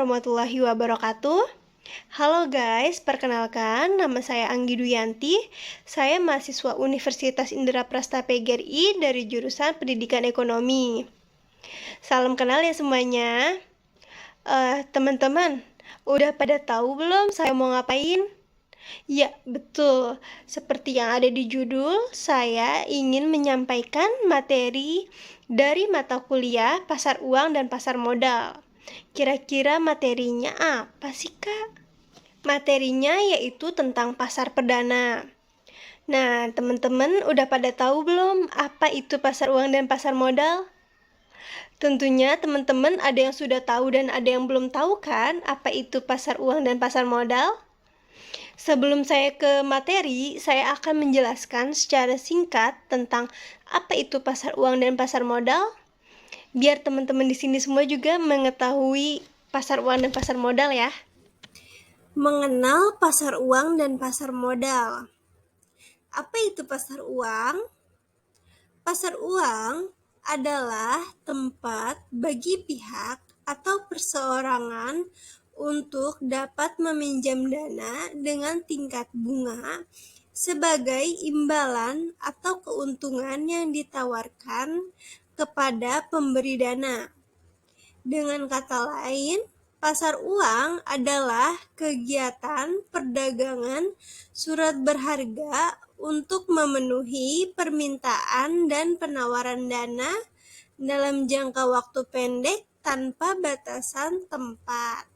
warahmatullahi wabarakatuh. Halo guys, perkenalkan nama saya Anggi Duyanti. Saya mahasiswa Universitas Indra Prasta PGRI dari jurusan Pendidikan Ekonomi. Salam kenal ya semuanya. Teman-teman, udah pada tahu belum saya mau ngapain? Ya, betul. Seperti yang ada di judul, saya ingin menyampaikan materi dari mata kuliah pasar uang dan pasar modal. Kira-kira materinya apa sih, Kak? Materinya yaitu tentang pasar perdana. Nah, teman-teman udah pada tahu belum apa itu pasar uang dan pasar modal? Tentunya teman-teman ada yang sudah tahu dan ada yang belum tahu kan apa itu pasar uang dan pasar modal? Sebelum saya ke materi, saya akan menjelaskan secara singkat tentang apa itu pasar uang dan pasar modal, biar teman-teman di sini semua juga mengetahui pasar uang dan pasar modal ya. Mengenal pasar uang dan pasar modal. Apa itu pasar uang? Pasar uang adalah tempat bagi pihak atau perseorangan untuk dapat meminjam dana dengan tingkat bunga sebagai imbalan atau keuntungan yang ditawarkan kepada pemberi dana. Dengan kata lain, pasar uang adalah kegiatan perdagangan surat berharga untuk memenuhi permintaan dan penawaran dana dalam jangka waktu pendek tanpa batasan tempat.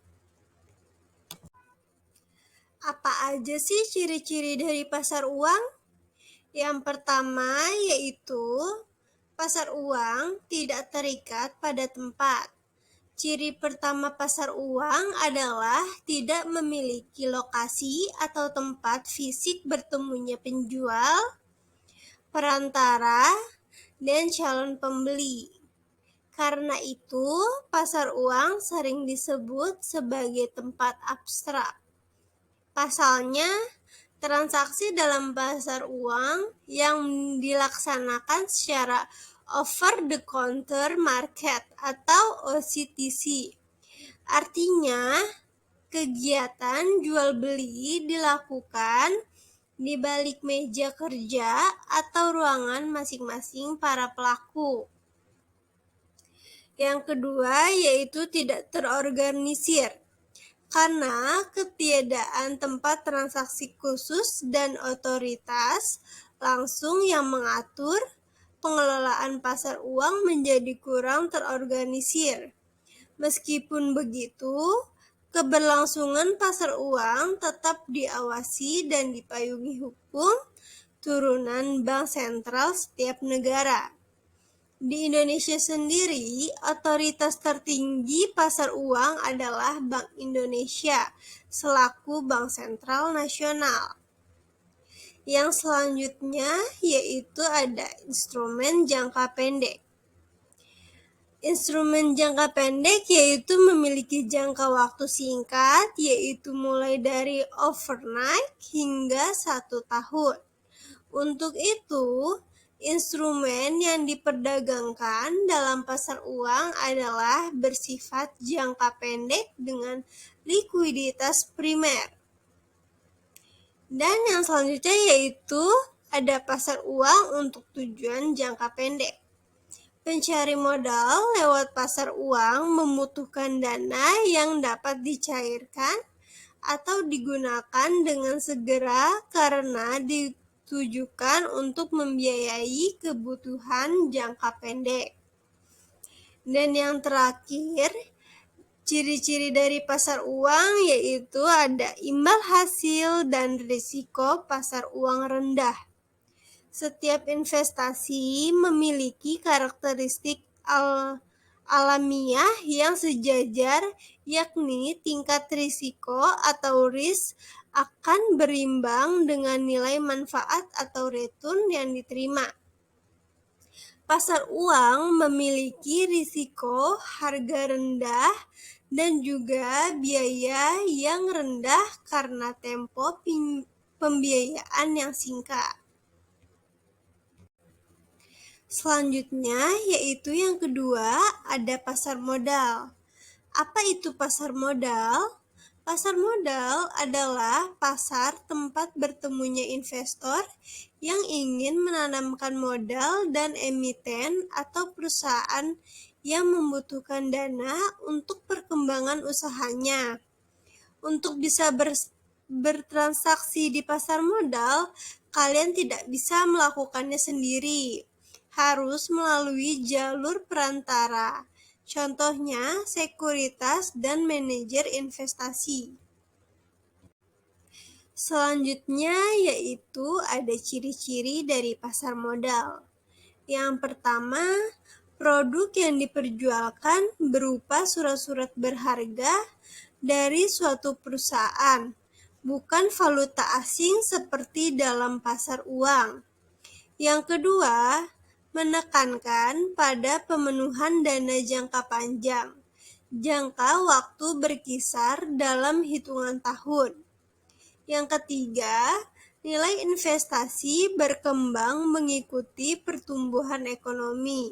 Apa aja sih ciri-ciri dari pasar uang? Yang pertama yaitu pasar uang tidak terikat pada tempat. Ciri pertama pasar uang adalah tidak memiliki lokasi atau tempat fisik bertemunya penjual, perantara, dan calon pembeli. Karena itu, pasar uang sering disebut sebagai tempat abstrak. Pasalnya, transaksi dalam pasar uang yang dilaksanakan secara over-the-counter market atau OTC. Artinya, kegiatan jual-beli dilakukan di balik meja kerja atau ruangan masing-masing para pelaku. Yang kedua yaitu tidak terorganisir. Karena ketiadaan tempat transaksi khusus dan otoritas langsung yang mengatur, pengelolaan pasar uang menjadi kurang terorganisir. Meskipun begitu, keberlangsungan pasar uang tetap diawasi dan dipayungi hukum turunan bank sentral setiap negara. Di Indonesia sendiri, otoritas tertinggi pasar uang adalah Bank Indonesia selaku Bank Sentral Nasional. Yang selanjutnya yaitu ada instrumen jangka pendek. Instrumen jangka pendek yaitu memiliki jangka waktu singkat, yaitu mulai dari overnight hingga 1 tahun. Untuk itu, instrumen yang diperdagangkan dalam pasar uang adalah bersifat jangka pendek dengan likuiditas primer. Dan yang selanjutnya yaitu ada pasar uang untuk tujuan jangka pendek. Pencari modal lewat pasar uang membutuhkan dana yang dapat dicairkan atau digunakan dengan segera karena ditujukan untuk membiayai kebutuhan jangka pendek. Dan yang terakhir, ciri-ciri dari pasar uang yaitu ada imbal hasil dan risiko pasar uang rendah. Setiap investasi memiliki karakteristik alamiah yang sejajar, yakni tingkat risiko atau risk akan berimbang dengan nilai manfaat atau return yang diterima. Pasar uang memiliki risiko harga rendah dan juga biaya yang rendah karena tempo pembiayaan yang singkat. Selanjutnya yaitu yang kedua ada pasar modal. Apa itu pasar modal? Pasar modal adalah pasar tempat bertemunya investor yang ingin menanamkan modal dan emiten atau perusahaan yang membutuhkan dana untuk perkembangan usahanya. Untuk bisa bertransaksi di pasar modal, kalian tidak bisa melakukannya sendiri. Harus melalui jalur perantara. Contohnya, sekuritas dan manajer investasi. Selanjutnya yaitu ada ciri-ciri dari pasar modal. Yang pertama, produk yang diperjualkan berupa surat-surat berharga dari suatu perusahaan, bukan valuta asing seperti dalam pasar uang. Yang kedua, menekankan pada pemenuhan dana jangka panjang. Jangka waktu berkisar dalam hitungan tahun. Yang ketiga, nilai investasi berkembang mengikuti pertumbuhan ekonomi.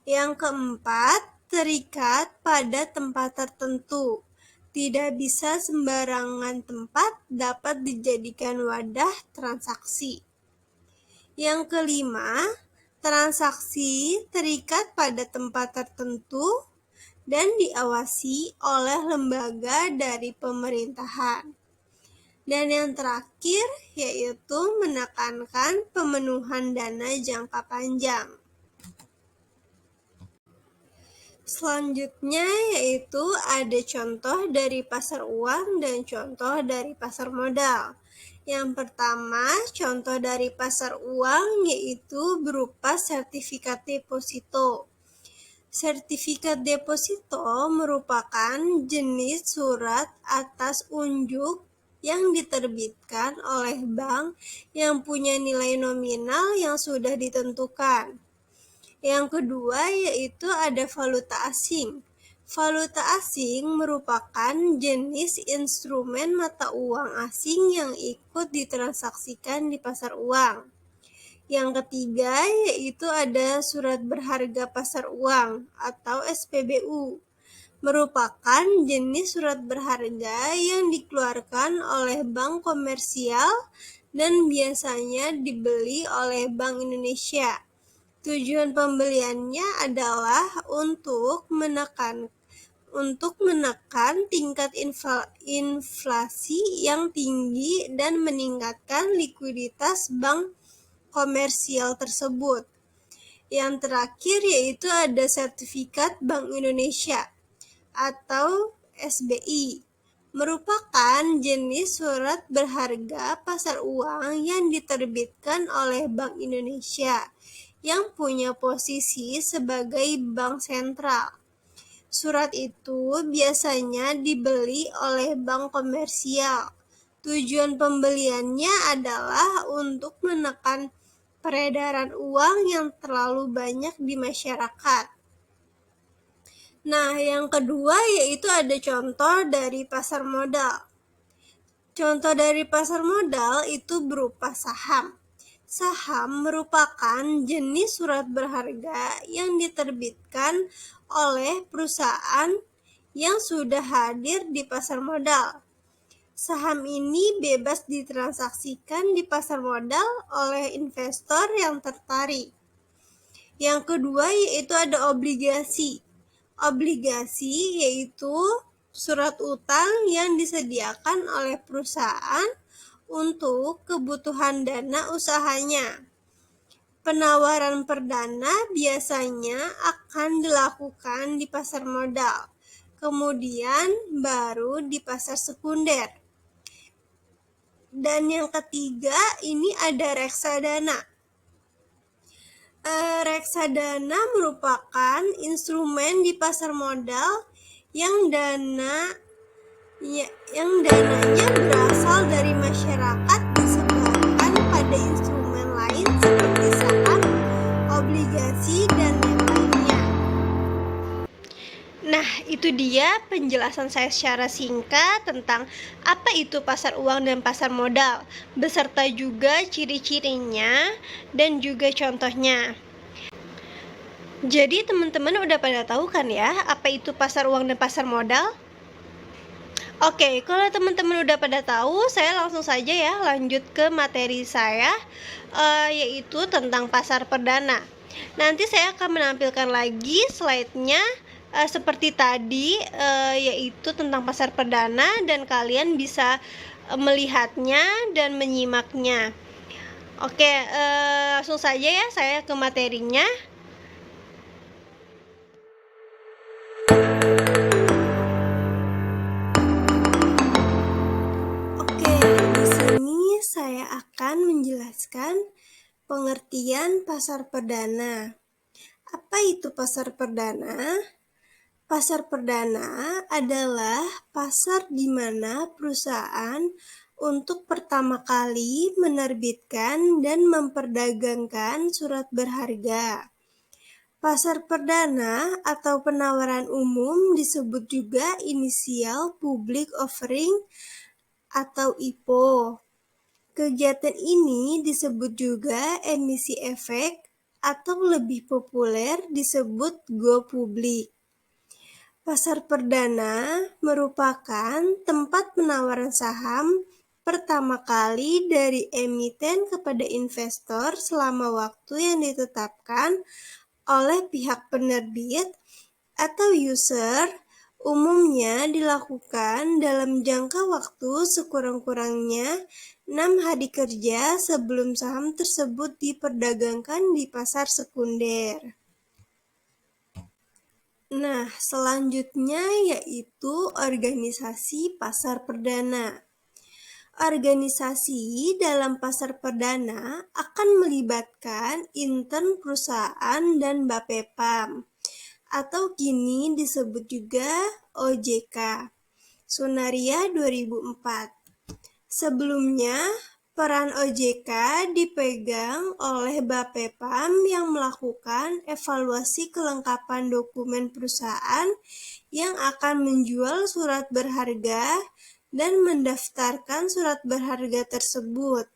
Yang keempat, terikat pada tempat tertentu. Tidak bisa sembarangan tempat dapat dijadikan wadah transaksi. Yang kelima, transaksi terikat pada tempat tertentu dan diawasi oleh lembaga dari pemerintahan. Dan yang terakhir yaitu menekankan pemenuhan dana jangka panjang. Selanjutnya yaitu ada contoh dari pasar uang dan contoh dari pasar modal. Yang pertama, contoh dari pasar uang yaitu berupa sertifikat deposito. Sertifikat deposito merupakan jenis surat atas unjuk yang diterbitkan oleh bank yang punya nilai nominal yang sudah ditentukan. Yang kedua yaitu ada valuta asing. Valuta asing merupakan jenis instrumen mata uang asing yang ikut ditransaksikan di pasar uang. Yang ketiga yaitu ada surat berharga pasar uang atau SPBU. Merupakan jenis surat berharga yang dikeluarkan oleh bank komersial dan biasanya dibeli oleh Bank Indonesia. Tujuan pembeliannya adalah untuk menekan tingkat inflasi yang tinggi dan meningkatkan likuiditas bank komersial tersebut. Yang terakhir yaitu ada sertifikat Bank Indonesia atau SBI. Merupakan jenis surat berharga pasar uang yang diterbitkan oleh Bank Indonesia yang punya posisi sebagai bank sentral. Surat itu biasanya dibeli oleh bank komersial. Tujuan pembeliannya adalah untuk menekan peredaran uang yang terlalu banyak di masyarakat. Nah, yang kedua yaitu ada contoh dari pasar modal. Contoh dari pasar modal itu berupa saham. Saham merupakan jenis surat berharga yang diterbitkan oleh perusahaan yang sudah hadir di pasar modal. Saham ini bebas ditransaksikan di pasar modal oleh investor yang tertarik. Yang kedua yaitu ada obligasi. Obligasi yaitu surat utang yang disediakan oleh perusahaan untuk kebutuhan dana usahanya. Penawaran perdana biasanya akan dilakukan di pasar modal, kemudian baru di pasar sekunder. Dan yang ketiga ini ada reksadana. Reksadana merupakan instrumen di pasar modal yang dananya berasal dari masyarakat disebarkan pada instrumen lain seperti saham, obligasi, dan yang lainnya. Nah, itu dia penjelasan saya secara singkat tentang apa itu pasar uang dan pasar modal, beserta juga ciri-cirinya dan juga contohnya. Jadi teman-teman udah pada tahu kan ya, apa itu pasar uang dan pasar modal? Oke, kalau teman-teman udah pada tahu, saya langsung saja ya lanjut ke materi saya, yaitu tentang pasar perdana. Nanti saya akan menampilkan lagi slide-nya seperti tadi, yaitu tentang pasar perdana, dan kalian bisa melihatnya dan menyimaknya. Oke, langsung saja ya saya ke materinya. Oke, di sini saya akan menjelaskan pengertian pasar perdana. Apa itu pasar perdana? Pasar perdana adalah pasar di mana perusahaan untuk pertama kali menerbitkan dan memperdagangkan surat berharga. Pasar perdana atau penawaran umum disebut juga Initial Public Offering atau IPO. Kegiatan ini disebut juga emisi efek atau lebih populer disebut go public. Pasar perdana merupakan tempat penawaran saham pertama kali dari emiten kepada investor selama waktu yang ditetapkan oleh pihak penerbit atau user. Umumnya dilakukan dalam jangka waktu sekurang-kurangnya 6 hari kerja sebelum saham tersebut diperdagangkan di pasar sekunder. Nah, selanjutnya yaitu organisasi pasar perdana. Organisasi dalam pasar perdana akan melibatkan intern perusahaan dan Bapepam, atau kini disebut juga OJK, Sunaria 2004. Sebelumnya, peran OJK dipegang oleh Bapepam yang melakukan evaluasi kelengkapan dokumen perusahaan yang akan menjual surat berharga dan mendaftarkan surat berharga tersebut.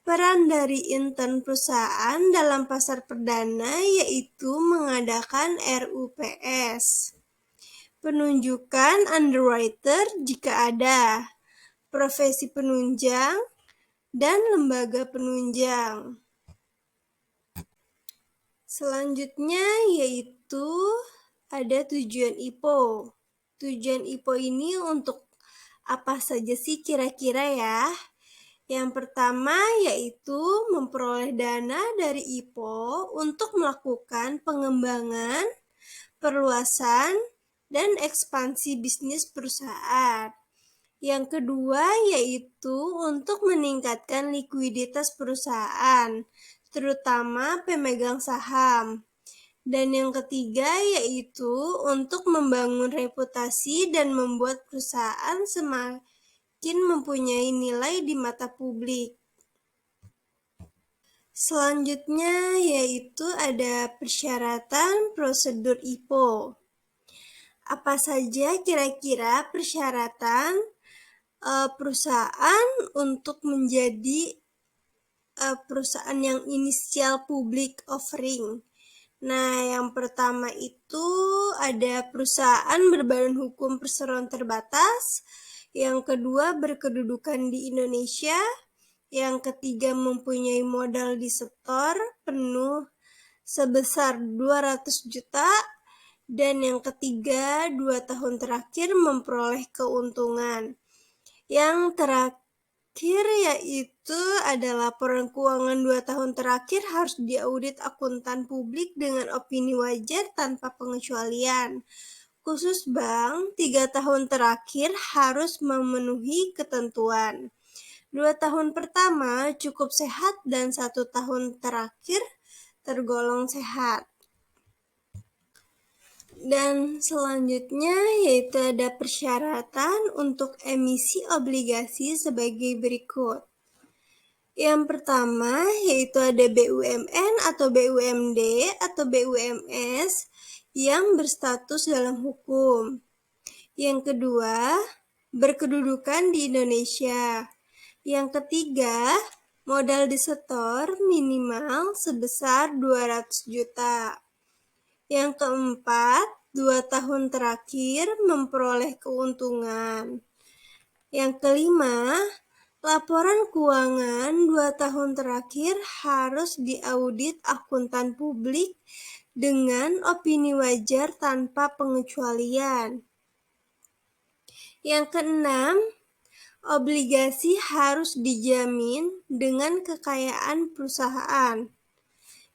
Peran dari intern perusahaan dalam pasar perdana yaitu mengadakan RUPS, penunjukan underwriter jika ada, profesi penunjang, dan lembaga penunjang. Selanjutnya yaitu ada tujuan IPO. Tujuan IPO ini untuk apa saja sih kira-kira ya? Yang pertama yaitu memperoleh dana dari IPO untuk melakukan pengembangan, perluasan, dan ekspansi bisnis perusahaan. Yang kedua yaitu untuk meningkatkan likuiditas perusahaan, terutama pemegang saham. Dan yang ketiga yaitu untuk membangun reputasi dan membuat perusahaan semakin mempunyai nilai di mata publik. Selanjutnya yaitu ada persyaratan prosedur IPO. Apa saja kira-kira persyaratan perusahaan untuk menjadi perusahaan yang inisial public offering? Nah, yang pertama itu ada perusahaan berbadan hukum perseroan terbatas, yang kedua berkedudukan di Indonesia, yang ketiga mempunyai modal di setor penuh sebesar 200 juta, dan yang ketiga 2 tahun terakhir memperoleh keuntungan. Yang terakhir yaitu ada laporan keuangan 2 tahun terakhir harus diaudit akuntan publik dengan opini wajar tanpa pengecualian. Khusus bank, 3 tahun terakhir harus memenuhi ketentuan. 2 tahun pertama cukup sehat dan 1 tahun terakhir tergolong sehat. Dan selanjutnya yaitu ada persyaratan untuk emisi obligasi sebagai berikut. Yang pertama yaitu ada BUMN atau BUMD atau BUMS yang berstatus dalam hukum. Yang kedua, berkedudukan di Indonesia. Yang ketiga, modal disetor minimal sebesar 200 juta. Yang keempat, 2 tahun terakhir memperoleh keuntungan. Yang kelima, laporan keuangan 2 tahun terakhir harus diaudit akuntan publik dengan opini wajar tanpa pengecualian. Yang keenam, obligasi harus dijamin dengan kekayaan perusahaan.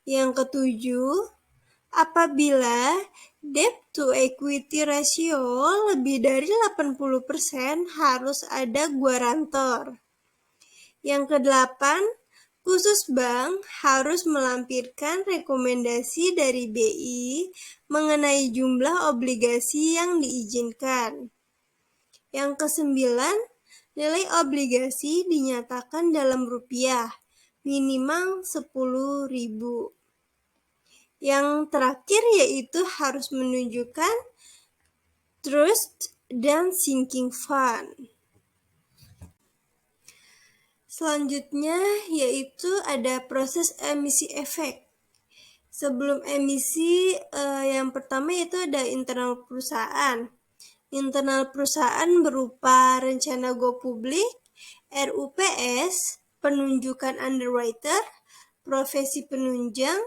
Yang ketujuh, apabila debt to equity ratio lebih dari 80% harus ada guarantor. Yang kedelapan, khusus bank harus melampirkan rekomendasi dari BI mengenai jumlah obligasi yang diizinkan. Yang kesembilan, nilai obligasi dinyatakan dalam rupiah, minimal 10.000. Yang terakhir yaitu harus menunjukkan trust dan sinking fund. Selanjutnya yaitu ada proses emisi efek. Sebelum emisi, yang pertama itu ada internal perusahaan. Internal perusahaan berupa rencana go publik, RUPS, penunjukan underwriter, profesi penunjang,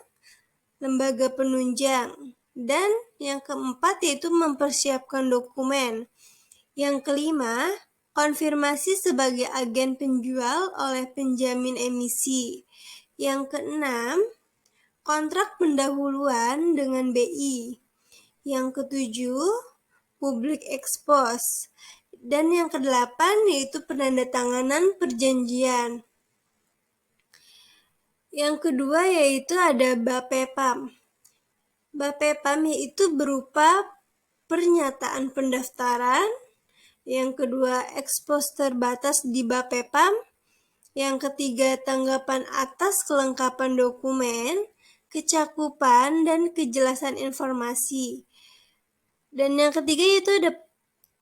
lembaga penunjang, dan yang keempat yaitu mempersiapkan dokumen. Yang kelima, konfirmasi sebagai agen penjual oleh penjamin emisi. Yang keenam, kontrak pendahuluan dengan BI. Yang ketujuh, public expose. Dan yang kedelapan yaitu penandatanganan perjanjian. Yang kedua yaitu ada BAPEPAM. BAPEPAM yaitu berupa pernyataan pendaftaran. Yang kedua, ekspos terbatas di BAPEPAM. Yang ketiga, tanggapan atas kelengkapan dokumen, kecakupan, dan kejelasan informasi. Dan yang ketiga yaitu ada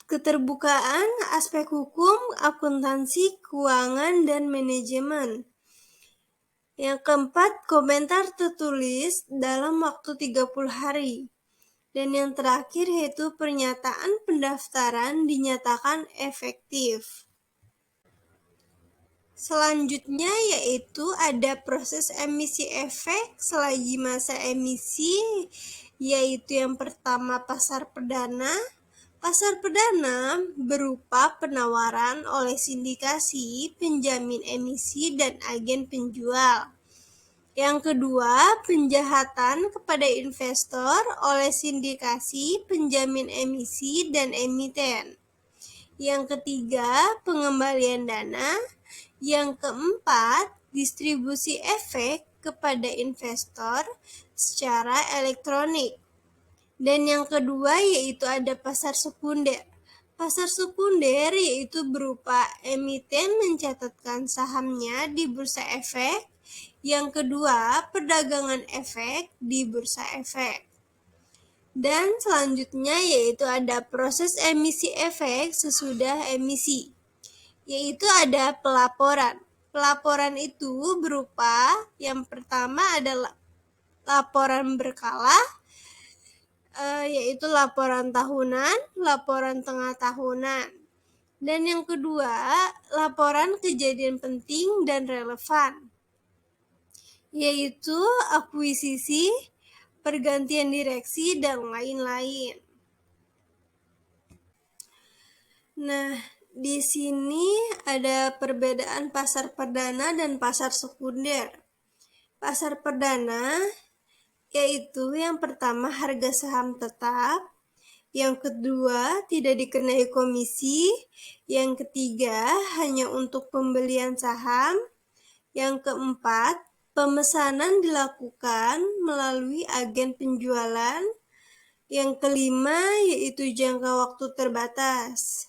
keterbukaan, aspek hukum, akuntansi, keuangan, dan manajemen. Yang keempat, komentar tertulis dalam waktu 30 hari. Dan yang terakhir yaitu pernyataan pendaftaran dinyatakan efektif. Selanjutnya yaitu ada proses emisi efek selagi masa emisi, yaitu yang pertama pasar perdana. Pasar perdana berupa penawaran oleh sindikasi, penjamin emisi, dan agen penjual. Yang kedua, penjahatan kepada investor oleh sindikasi, penjamin emisi, dan emiten. Yang ketiga, pengembalian dana. Yang keempat, distribusi efek kepada investor secara elektronik. Dan yang kedua yaitu ada pasar sekunder. Pasar sekunder yaitu berupa emiten mencatatkan sahamnya di bursa efek. Yang kedua, perdagangan efek di bursa efek. Dan selanjutnya yaitu ada proses emisi efek sesudah emisi, yaitu ada pelaporan. Pelaporan itu berupa yang pertama adalah laporan berkala, yaitu laporan tahunan, laporan tengah tahunan. Dan yang kedua, laporan kejadian penting dan relevan, yaitu akuisisi, pergantian direksi, dan lain-lain. Nah, di sini ada perbedaan pasar perdana dan pasar sekunder. Pasar perdana yaitu yang pertama harga saham tetap, yang kedua tidak dikenai komisi, yang ketiga hanya untuk pembelian saham, yang keempat pemesanan dilakukan melalui agen penjualan, yang kelima yaitu jangka waktu terbatas.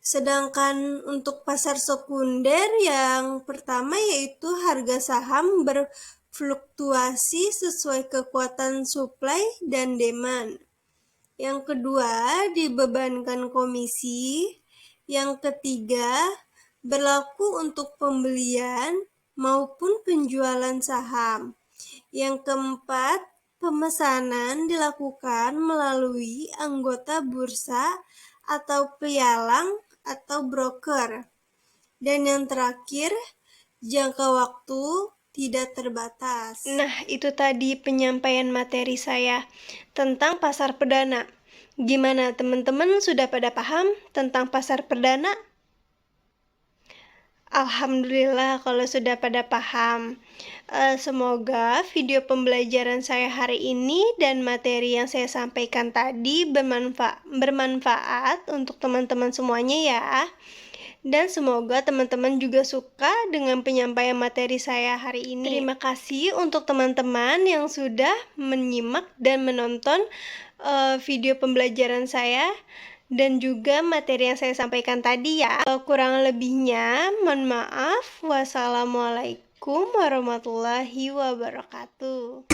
Sedangkan untuk pasar sekunder yang pertama yaitu harga saham berfluktuasi sesuai kekuatan supply dan demand. Yang kedua, dibebankan komisi. Yang ketiga, berlaku untuk pembelian maupun penjualan saham. Yang keempat, Pemesanan dilakukan melalui anggota bursa atau pialang atau broker. Dan yang terakhir, jangka waktu tidak terbatas. Nah, itu tadi penyampaian materi saya tentang pasar perdana. Gimana teman-teman, sudah pada paham tentang pasar perdana? Alhamdulillah kalau sudah pada paham. Semoga video pembelajaran saya hari ini dan materi yang saya sampaikan tadi bermanfaat untuk teman-teman semuanya ya. Dan semoga teman-teman juga suka dengan penyampaian materi saya hari ini. Terima kasih untuk teman-teman yang sudah menyimak dan menonton video pembelajaran saya dan juga materi yang saya sampaikan tadi ya. Kurang lebihnya mohon maaf. Wassalamualaikum warahmatullahi wabarakatuh.